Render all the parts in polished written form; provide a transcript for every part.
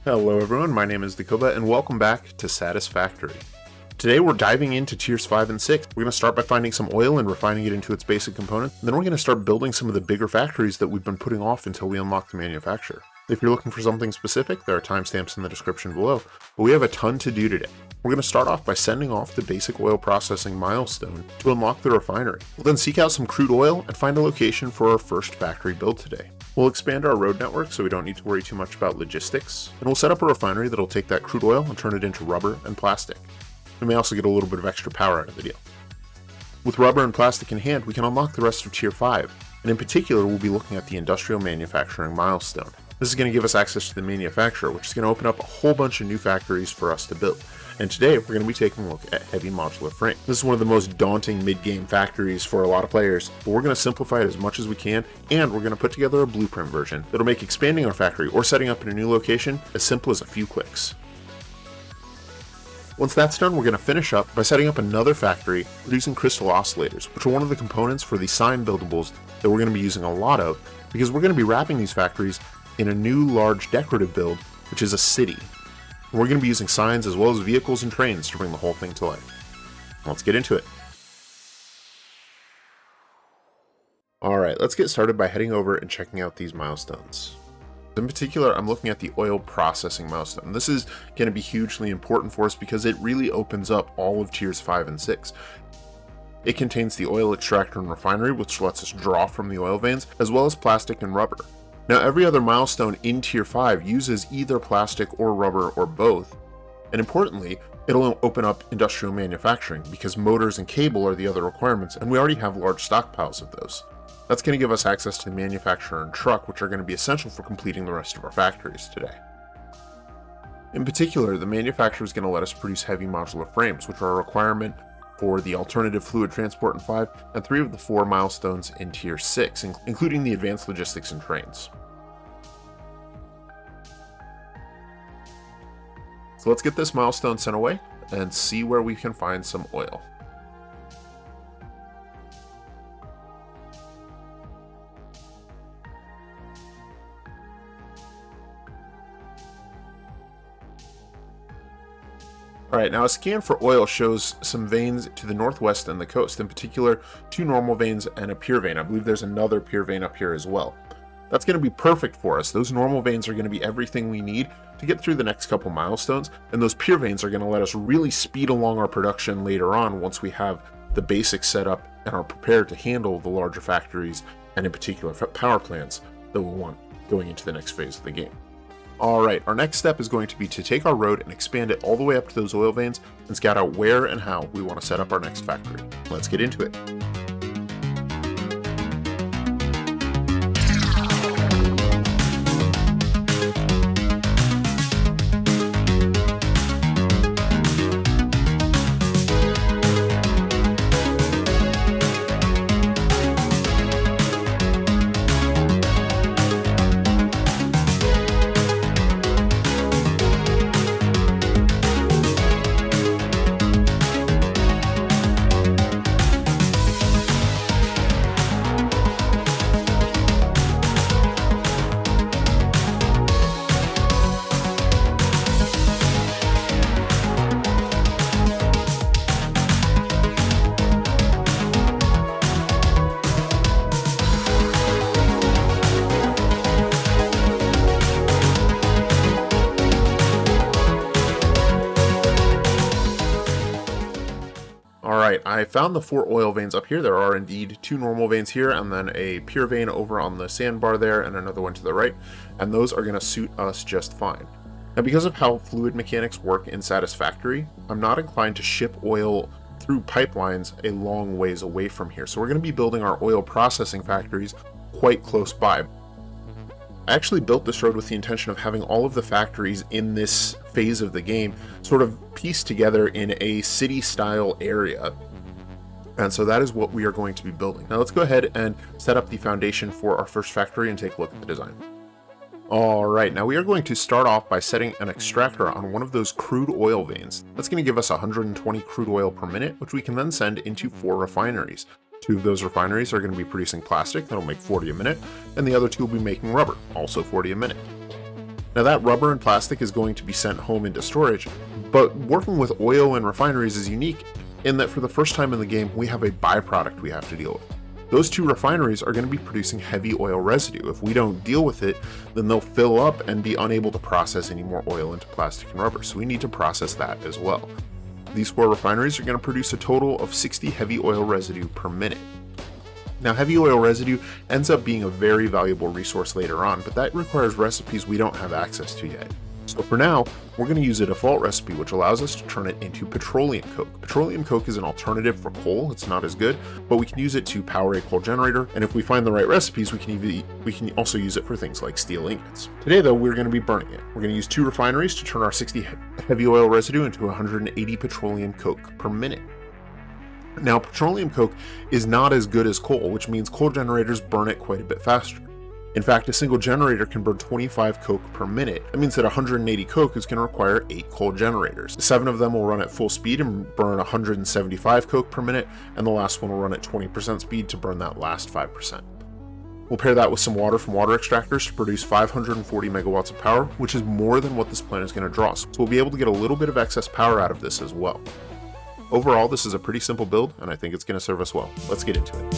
Hello everyone, my name is Dakoba and welcome back to Satisfactory. Today we're diving into tiers 5 and 6. We're going to start by finding some oil and refining it into its basic components. Then we're going to start building some of the bigger factories that we've been putting off until we unlock the manufacturer. If you're looking for something specific, there are timestamps in the description below, but we have a ton to do today. We're going to start off by sending off the basic oil processing milestone to unlock the refinery. We'll then seek out some crude oil and find a location for our first factory build today. We'll expand our road network so we don't need to worry too much about logistics, and we'll set up a refinery that'll take that crude oil and turn it into rubber and plastic. We may also get a little bit of extra power out of the deal. With rubber and plastic in hand, we can unlock the rest of Tier 5, and in particular we'll be looking at the industrial manufacturing milestone. This is going to give us access to the manufacturer, which is going to open up a whole bunch of new factories for us to build. And today we're going to be taking a look at heavy modular frame. This is one of the most daunting mid-game factories for a lot of players, but we're going to simplify it as much as we can, and we're going to put together a blueprint version that'll make expanding our factory or setting up in a new location as simple as a few clicks. Once that's done, we're going to finish up by setting up another factory producing crystal oscillators, which are one of the components for the sign buildables that we're going to be using a lot of, because we're going to be wrapping these factories in a new large decorative build, which is a city. We're going to be using signs as well as vehicles and trains to bring the whole thing to life. Let's get into it. Alright, let's get started by heading over and checking out these milestones. In particular, I'm looking at the oil processing milestone. This is going to be hugely important for us because it really opens up all of tiers 5 and 6. It contains the oil extractor and refinery, which lets us draw from the oil veins, as well as plastic and rubber. Now, every other milestone in Tier 5 uses either plastic or rubber or both, and importantly, it'll open up industrial manufacturing because motors and cable are the other requirements, and we already have large stockpiles of those. That's going to give us access to the manufacturer and truck, which are going to be essential for completing the rest of our factories today. In particular, the manufacturer is going to let us produce heavy modular frames, which are a requirement for the alternative fluid transport in 5, and 3 of the 4 milestones in Tier 6, including the advanced logistics and trains. So let's get this milestone sent away and see where we can find some oil. Alright, now a scan for oil shows some veins to the northwest and the coast, in particular 2 normal veins and a pure vein. I believe there's another pure vein up here as well. That's going to be perfect for us. Those normal veins are going to be everything we need to get through the next couple milestones, and those pure veins are going to let us really speed along our production later on once we have the basics set up and are prepared to handle the larger factories and in particular power plants that we'll want going into the next phase of the game. Alright, our next step is going to be to take our road and expand it all the way up to those oil veins and scout out where and how we want to set up our next factory. Let's get into it. Alright, I found the 4 oil veins up here. There are indeed 2 normal veins here, and then a pure vein over on the sandbar there, and another one to the right, and those are going to suit us just fine. Now, because of how fluid mechanics work in Satisfactory, I'm not inclined to ship oil through pipelines a long ways away from here, so we're going to be building our oil processing factories quite close by. I actually built this road with the intention of having all of the factories in this phase of the game sort of pieced together in a city-style area. And so that is what we are going to be building. Now let's go ahead and set up the foundation for our first factory and take a look at the design. Alright, now we are going to start off by setting an extractor on one of those crude oil veins. That's going to give us 120 crude oil per minute, which we can then send into 4 refineries. 2 of those refineries are going to be producing plastic, that'll make 40 a minute, and the other 2 will be making rubber, also 40 a minute. Now that rubber and plastic is going to be sent home into storage, but working with oil and refineries is unique in that for the first time in the game, we have a byproduct we have to deal with. Those two refineries are going to be producing heavy oil residue. If we don't deal with it, then they'll fill up and be unable to process any more oil into plastic and rubber, so we need to process that as well. These 4 refineries are going to produce a total of 60 heavy oil residue per minute. Now, heavy oil residue ends up being a very valuable resource later on, but that requires recipes we don't have access to yet. So for now, we're going to use a default recipe which allows us to turn it into petroleum coke. Petroleum coke is an alternative for coal. It's not as good, but we can use it to power a coal generator, and if we find the right recipes, we can also use it for things like steel ingots. Today though, we're going to be burning it. We're going to use 2 refineries to turn our 60 heavy oil residue into 180 petroleum coke per minute. Now, petroleum coke is not as good as coal, which means coal generators burn it quite a bit faster. In fact, a single generator can burn 25 coke per minute. That means that 180 coke is going to require 8 coal generators. 7 of them will run at full speed and burn 175 coke per minute, and the last one will run at 20% speed to burn that last 5%. We'll pair that with some water from water extractors to produce 540 megawatts of power, which is more than what this plant is going to draw, so we'll be able to get a little bit of excess power out of this as well. Overall, this is a pretty simple build, and I think it's going to serve us well. Let's get into it.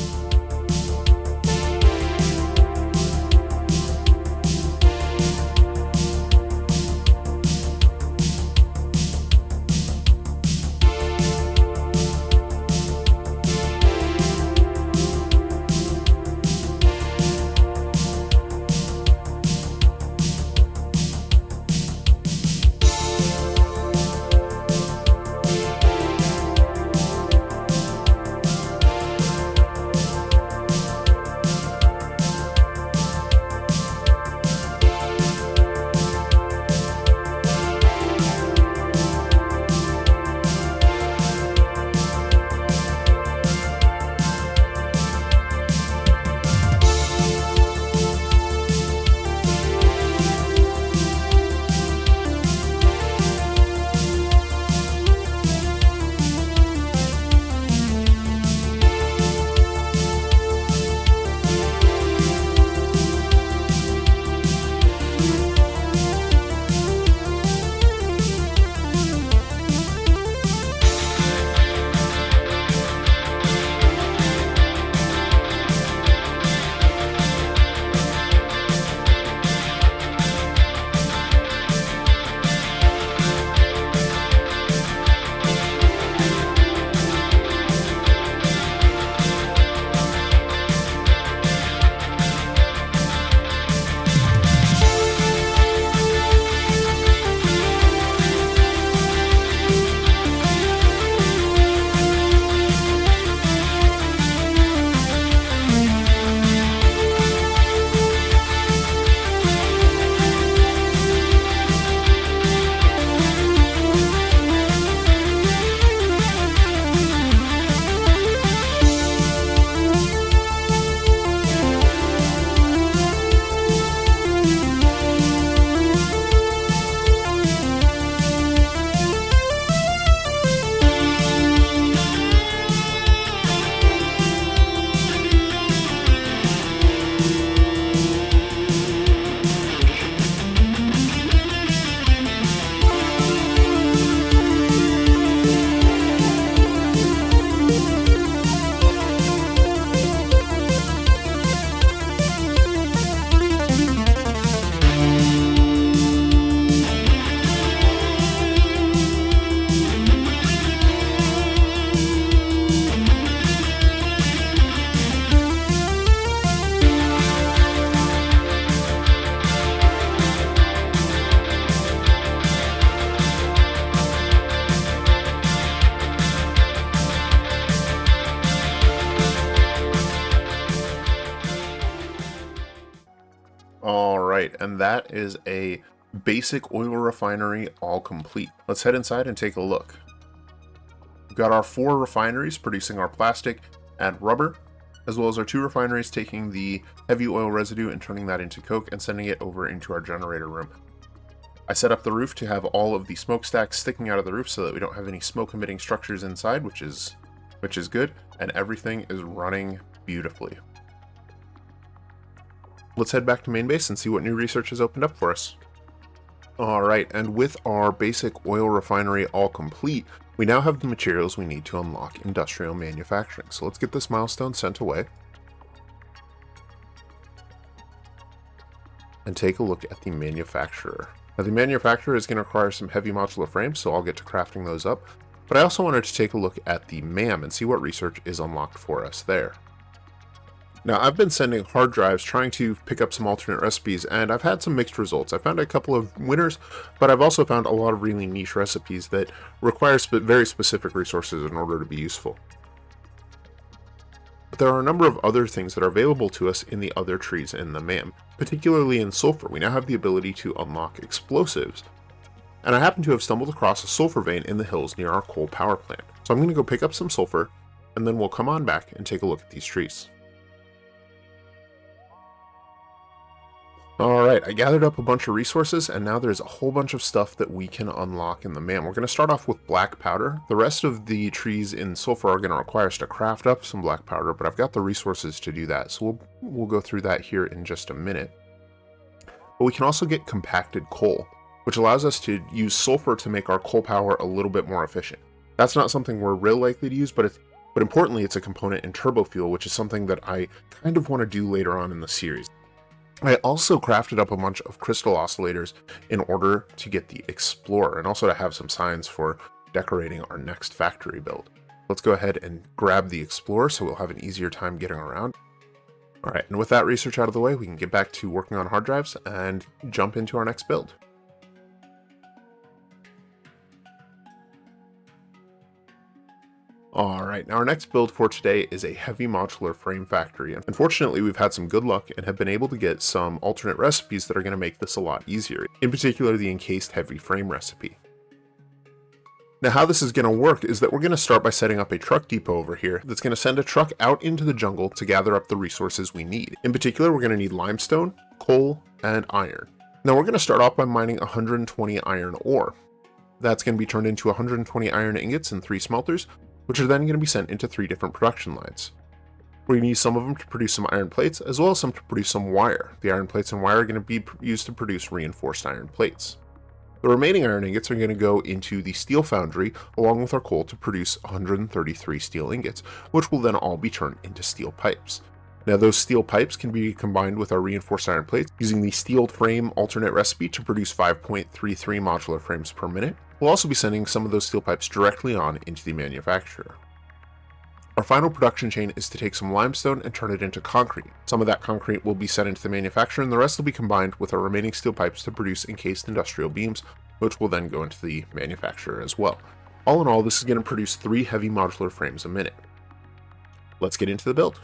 right, and that is a basic oil refinery all complete. Let's head inside and take a look. We've got our 4 refineries producing our plastic and rubber, as well as our 2 refineries taking the heavy oil residue and turning that into coke and sending it over into our generator room. I set up the roof to have all of the smokestacks sticking out of the roof so that we don't have any smoke emitting structures inside, which is good, and everything is running beautifully. Let's head back to main base and see what new research has opened up for us. Alright, and with our basic oil refinery all complete, we now have the materials we need to unlock industrial manufacturing. So let's get this milestone sent away. And take a look at the manufacturer. Now the manufacturer is going to require some heavy modular frames, so I'll get to crafting those up. But I also wanted to take a look at the MAM and see what research is unlocked for us there. Now I've been sending hard drives trying to pick up some alternate recipes, and I've had some mixed results. I found a couple of winners, but I've also found a lot of really niche recipes that require very specific resources in order to be useful. But there are a number of other things that are available to us in the other trees in the MAM, particularly in sulfur. We now have the ability to unlock explosives, and I happen to have stumbled across a sulfur vein in the hills near our coal power plant. So I'm going to go pick up some sulfur, and then we'll come on back and take a look at these trees. Alright, I gathered up a bunch of resources, and now there's a whole bunch of stuff that we can unlock in the MAM. We're going to start off with black powder. The rest of the trees in sulfur are going to require us to craft up some black powder, but I've got the resources to do that, so we'll go through that here in just a minute. But we can also get compacted coal, which allows us to use sulfur to make our coal power a little bit more efficient. That's not something we're real likely to use, but importantly, it's a component in turbo fuel, which is something that I kind of want to do later on in the series. I also crafted up a bunch of crystal oscillators in order to get the Explorer, and also to have some signs for decorating our next factory build. Let's go ahead and grab the Explorer so we'll have an easier time getting around. Alright, and with that research out of the way, we can get back to working on hard drives and jump into our next build. Alright, now our next build for today is a heavy modular frame factory. Unfortunately, we've had some good luck and have been able to get some alternate recipes that are going to make this a lot easier, in particular the encased heavy frame recipe. Now how this is going to work is that we're going to start by setting up a truck depot over here that's going to send a truck out into the jungle to gather up the resources we need. In particular, we're going to need limestone, coal, and iron. Now we're going to start off by mining 120 iron ore. That's going to be turned into 120 iron ingots and 3 smelters, which are then going to be sent into 3 different production lines. We're going to use some of them to produce some iron plates, as well as some to produce some wire. The iron plates and wire are going to be used to produce reinforced iron plates. The remaining iron ingots are going to go into the steel foundry, along with our coal, to produce 133 steel ingots, which will then all be turned into steel pipes. Now those steel pipes can be combined with our reinforced iron plates using the steel frame alternate recipe to produce 5.33 modular frames per minute. We'll also be sending some of those steel pipes directly on into the manufacturer. Our final production chain is to take some limestone and turn it into concrete. Some of that concrete will be sent into the manufacturer, and the rest will be combined with our remaining steel pipes to produce encased industrial beams, which will then go into the manufacturer as well. All in all, this is going to produce 3 heavy modular frames a minute. Let's get into the build.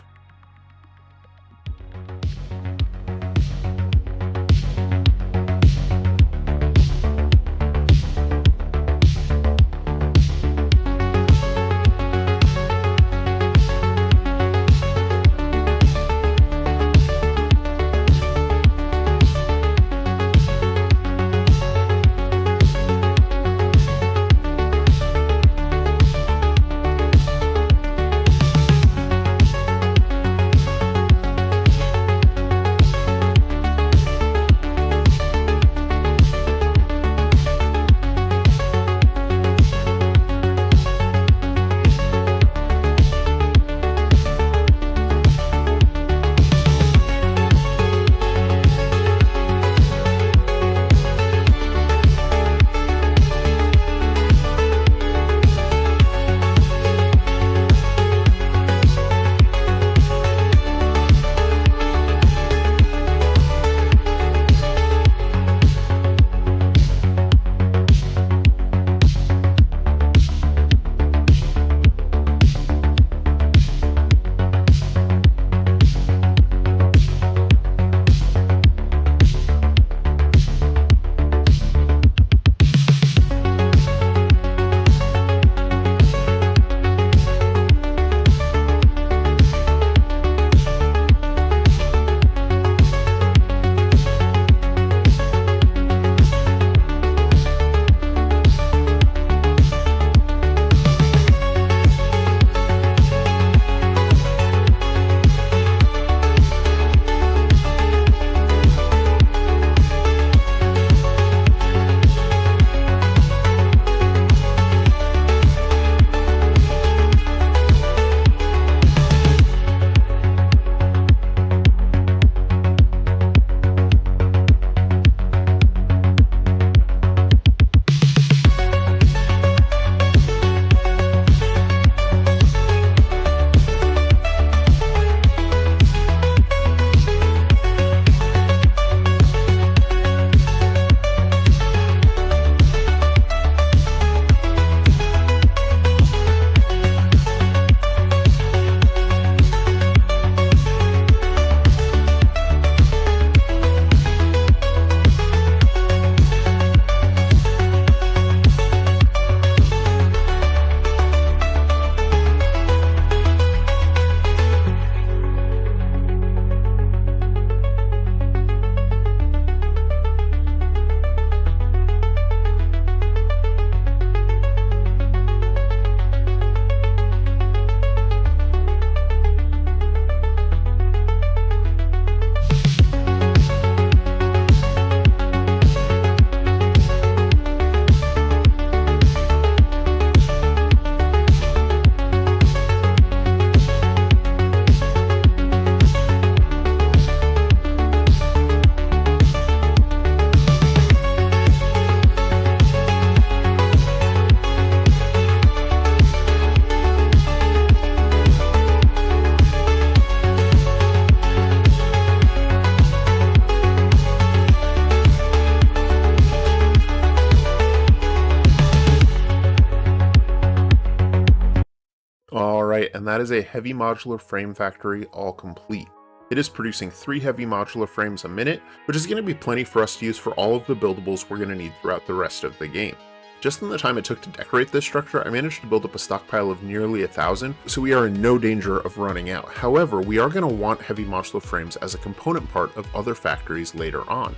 and that is a heavy modular frame factory all complete. It is producing 3 heavy modular frames a minute, which is going to be plenty for us to use for all of the buildables we're going to need throughout the rest of the game. Just in the time it took to decorate this structure, I managed to build up a stockpile of nearly 1,000, so we are in no danger of running out. However, we are going to want heavy modular frames as a component part of other factories later on.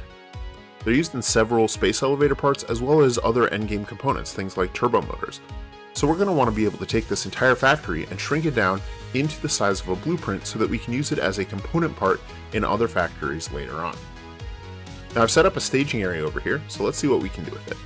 They're used in several space elevator parts as well as other endgame components, things like turbo motors. So we're going to want to be able to take this entire factory and shrink it down into the size of a blueprint so that we can use it as a component part in other factories later on. Now I've set up a staging area over here, so let's see what we can do with it.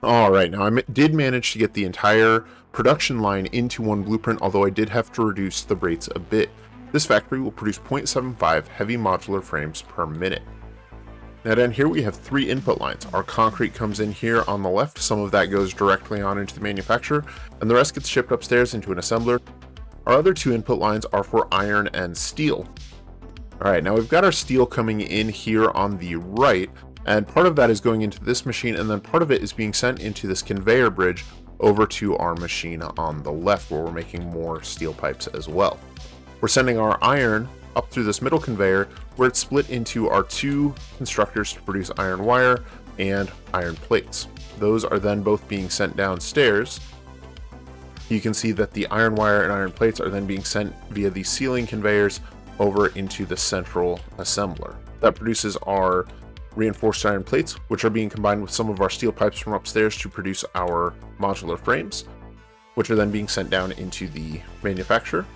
Alright, now I did manage to get the entire production line into one blueprint, although I did have to reduce the rates a bit. This factory will produce 0.75 heavy modular frames per minute. Now down here we have 3 input lines. Our concrete comes in here on the left, some of that goes directly on into the manufacturer, and the rest gets shipped upstairs into an assembler. Our other 2 input lines are for iron and steel. Alright, now we've got our steel coming in here on the right, and part of that is going into this machine, and then part of it is being sent into this conveyor bridge over to our machine on the left, where we're making more steel pipes as well. We're sending our iron up through this middle conveyor, where it's split into our 2 constructors to produce iron wire and iron plates. Those are then both being sent downstairs. You can see that the iron wire and iron plates are then being sent via the ceiling conveyors over into the central assembler. That produces our reinforced iron plates, which are being combined with some of our steel pipes from upstairs to produce our modular frames, which are then being sent down into the manufacturer.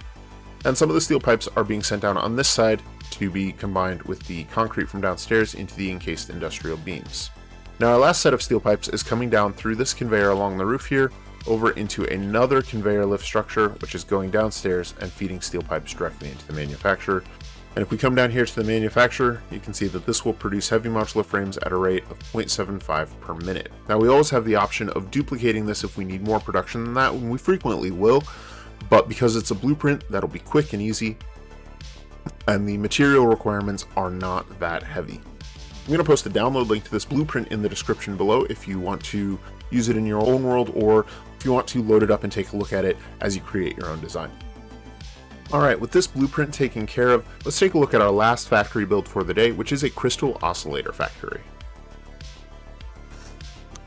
And some of the steel pipes are being sent down on this side to be combined with the concrete from downstairs into the encased industrial beams. Now our last set of steel pipes is coming down through this conveyor along the roof here over into another conveyor lift structure, which is going downstairs and feeding steel pipes directly into the manufacturer. And if we come down here to the manufacturer, you can see that this will produce heavy modular frames at a rate of 0.75 per minute. Now we always have the option of duplicating this if we need more production than that, and we frequently will, but because it's a blueprint, that'll be quick and easy, and the material requirements are not that heavy. I'm going to post a download link to this blueprint in the description below if you want to use it in your own world, or if you want to load it up and take a look at it as you create your own design. Alright, with this blueprint taken care of, let's take a look at our last factory build for the day, which is a crystal oscillator factory.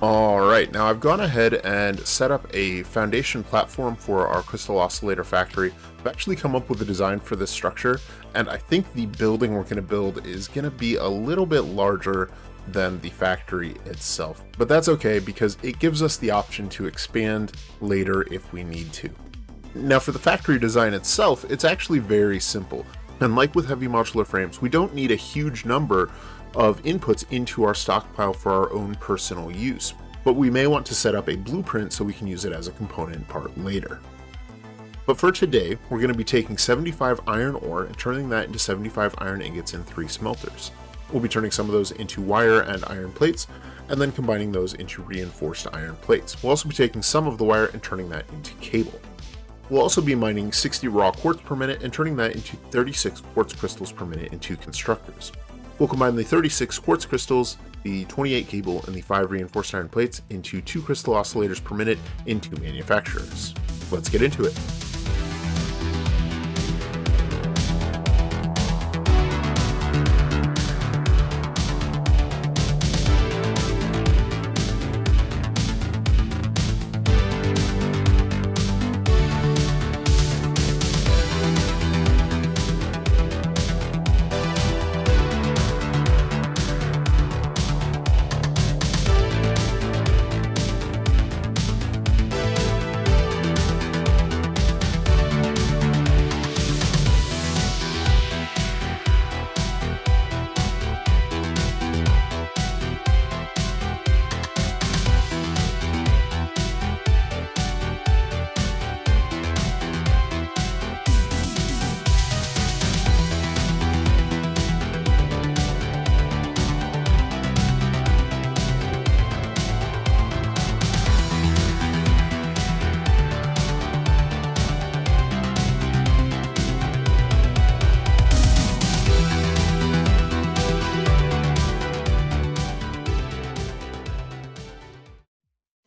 Alright, now I've gone ahead and set up a foundation platform for our crystal oscillator factory. I've actually come up with a design for this structure, and I think the building we're going to build is going to be a little bit larger than the factory itself. But that's okay, because it gives us the option to expand later if we need to. Now for the factory design itself, it's actually very simple. And like with heavy modular frames, we don't need a huge number of inputs into our stockpile for our own personal use, but we may want to set up a blueprint so we can use it as a component part later. But for today, we're going to be taking 75 iron ore and turning that into 75 iron ingots in 3 smelters. We'll be turning some of those into wire and iron plates, and then combining those into reinforced iron plates. We'll also be taking some of the wire and turning that into cable. We'll also be mining 60 raw quartz per minute and turning that into 36 quartz crystals per minute in 2 constructors. We'll combine the 36 quartz crystals, the 28 cable, and the 5 reinforced iron plates into 2 crystal oscillators per minute in 2 manufacturers. Let's get into it.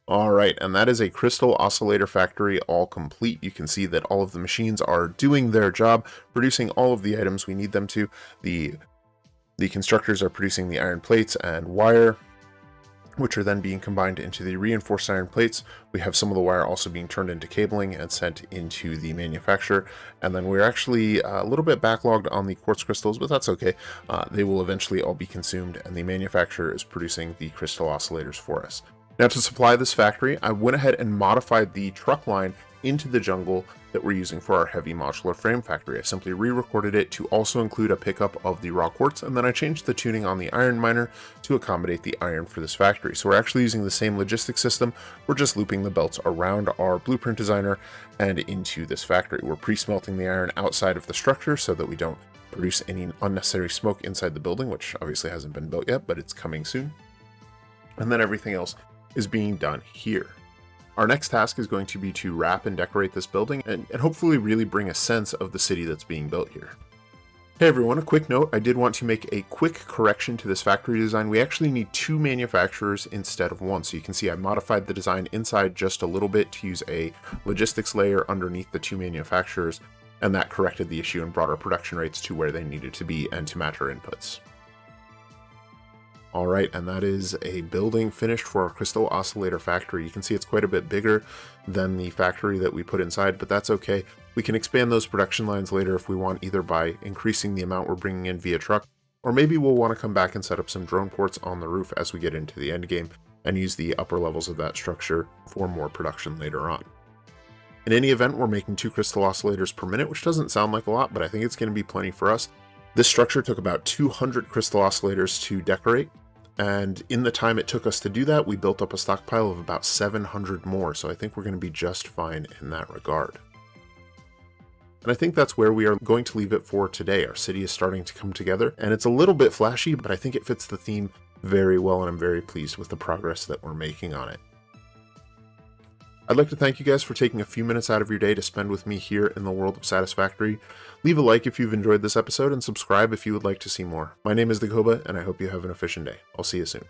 Alright, and that is a crystal oscillator factory all complete. You can see that all of the machines are doing their job, producing all of the items we need them to. The constructors are producing the iron plates and wire, which are then being combined into the reinforced iron plates. We have some of the wire also being turned into cabling and sent into the manufacturer. And then we're actually a little bit backlogged on the quartz crystals, but that's okay. They will eventually all be consumed, and the manufacturer is producing the crystal oscillators for us. Now, to supply this factory, I went ahead and modified the truck line into the jungle that we're using for our heavy modular frame factory. I simply re-recorded it to also include a pickup of the raw quartz, and then I changed the tuning on the iron miner to accommodate the iron for this factory. So we're actually using the same logistics system. We're just looping the belts around our blueprint designer and into this factory. We're pre-smelting the iron outside of the structure so that we don't produce any unnecessary smoke inside the building, which obviously hasn't been built yet, but it's coming soon. And then everything else is being done here. Our next task is going to be to wrap and decorate this building and hopefully really bring a sense of the city that's being built here. Hey everyone, a quick note, I did want to make a quick correction to this factory design. We actually need 2 manufacturers instead of 1. So you can see I modified the design inside just a little bit to use a logistics layer underneath the 2 manufacturers, and that corrected the issue and brought our production rates to where they needed to be and to match our inputs. Alright, and that is a building finished for our crystal oscillator factory. You can see it's quite a bit bigger than the factory that we put inside, but that's okay. We can expand those production lines later if we want, either by increasing the amount we're bringing in via truck, or maybe we'll want to come back and set up some drone ports on the roof as we get into the end game and use the upper levels of that structure for more production later on. In any event, we're making 2 crystal oscillators per minute, which doesn't sound like a lot, but I think it's going to be plenty for us. This structure took about 200 crystal oscillators to decorate, and in the time it took us to do that, we built up a stockpile of about 700 more, so I think we're going to be just fine in that regard. And I think that's where we are going to leave it for today. Our city is starting to come together, and it's a little bit flashy, but I think it fits the theme very well, and I'm very pleased with the progress that we're making on it. I'd like to thank you guys for taking a few minutes out of your day to spend with me here in the world of Satisfactory. Leave a like if you've enjoyed this episode, and subscribe if you would like to see more. My name is the Koba, and I hope you have an efficient day. I'll see you soon.